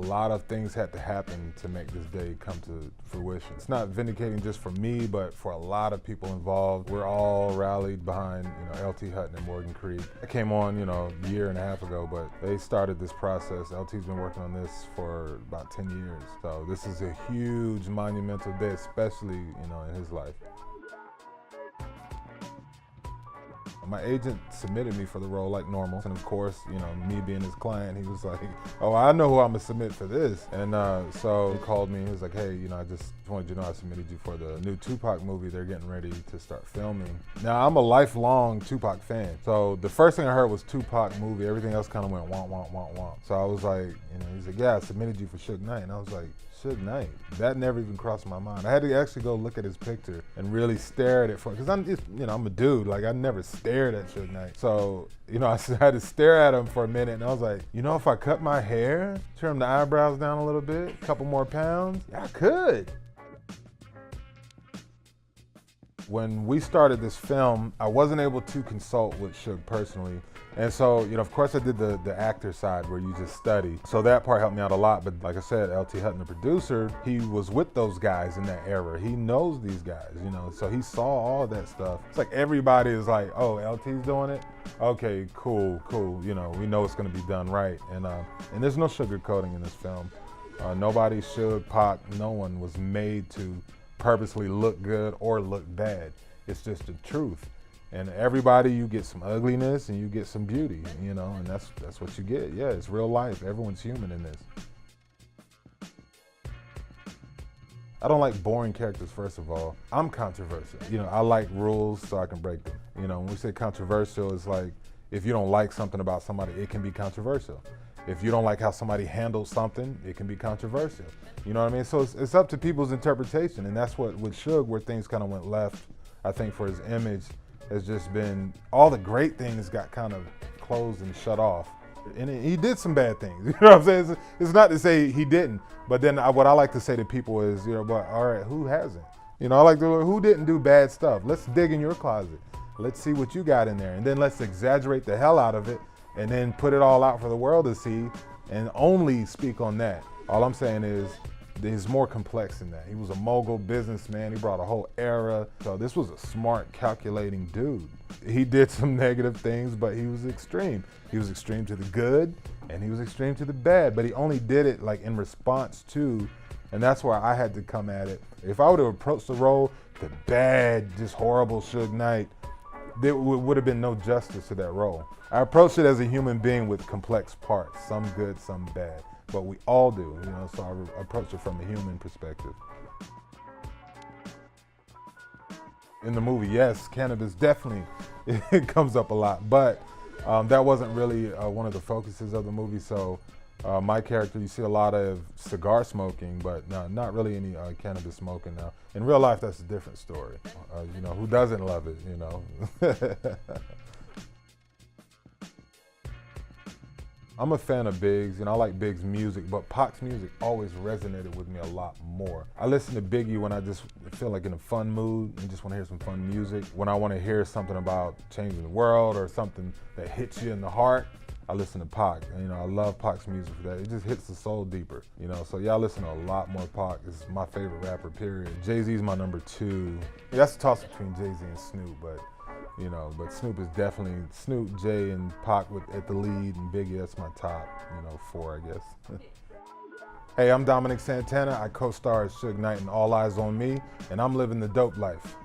lot of things had to happen to make this day come to fruition. It's not vindicating just for me, but for a lot of people involved. We're all rallied behind, LT Hutton and Morgan Creek. I came on, a year and a half ago, but they started this process. LT's been working on this for about 10 years. So this is a huge, monumental day, especially, in his life. My agent submitted me for the role like normal. And of course, me being his client, he was like, oh, I know who I'm gonna submit for this. And so he called me, he was like, hey, I just wanted you to know I submitted you for the new Tupac movie. They're getting ready to start filming. Now, I'm a lifelong Tupac fan. So the first thing I heard was Tupac movie. Everything else kind of went womp, womp, womp, womp. So I was like, he's like, yeah, I submitted you for Suge Knight. And I was like, Suge Knight? That never even crossed my mind. I had to actually go look at his picture and really stare at it because I'm just, I'm a dude. Like, I never stared at Suge Knight. So, I had to stare at him for a minute and I was like, if I cut my hair, trim the eyebrows down a little bit, a couple more pounds, yeah, I could. When we started this film, I wasn't able to consult with Suge personally. And so, of course I did the actor side where you just study. So that part helped me out a lot. But like I said, LT Hutton, the producer, he was with those guys in that era. He knows these guys, so he saw all that stuff. It's like everybody is like, oh, LT's doing it? Okay, cool. We know it's gonna be done right. And there's no sugarcoating in this film. Nobody, Suge, Pac, no one was made to purposely look good or look bad. It's just the truth. And everybody, you get some ugliness and you get some beauty, and that's what you get. Yeah, it's real life. Everyone's human in this. I don't like boring characters, first of all. I'm controversial. I like rules so I can break them. When we say controversial, it's like if you don't like something about somebody, it can be controversial. If you don't like how somebody handles something, it can be controversial. You know what I mean? So it's up to people's interpretation, and that's what with Suge, where things kind of went left, I think, for his image, has just been all the great things got kind of closed and shut off. And he did some bad things. You know what I'm saying? It's not to say he didn't, but then what I like to say to people is, but all right, who hasn't? I like to, who didn't do bad stuff? Let's dig in your closet. Let's see what you got in there. And then let's exaggerate the hell out of it and then put it all out for the world to see and only speak on that. All I'm saying is, he's more complex than that. He was a mogul businessman. He brought a whole era. So this was a smart, calculating dude. He did some negative things, but he was extreme. He was extreme to the good, and he was extreme to the bad, but he only did it like in response to, and that's where I had to come at it. If I would have approached the role, the bad, just horrible Suge Knight, there would have been no justice to that role. I approached it as a human being with complex parts, some good, some bad. But we all do, so I approach it from a human perspective. In the movie, yes, cannabis definitely it comes up a lot, but that wasn't really one of the focuses of the movie. So my character, you see a lot of cigar smoking, but not really any cannabis smoking now. In real life, that's a different story. Who doesn't love it, I'm a fan of Biggs, I like Biggs' music, but Pac's music always resonated with me a lot more. I listen to Biggie when I just feel like in a fun mood and just want to hear some fun music. When I want to hear something about changing the world or something that hits you in the heart, I listen to Pac. I love Pac's music for that. It just hits the soul deeper, so yeah, I listen to a lot more Pac. It's my favorite rapper, period. Jay-Z's my number 2. That's a toss between Jay-Z and Snoop, but Snoop is definitely, Snoop, Jay, and Pac at the lead, and Biggie, that's my top, 4, I guess. Hey, I'm Dominic Santana. I co-star as Suge Knight in All Eyez On Me, and I'm living the dope life.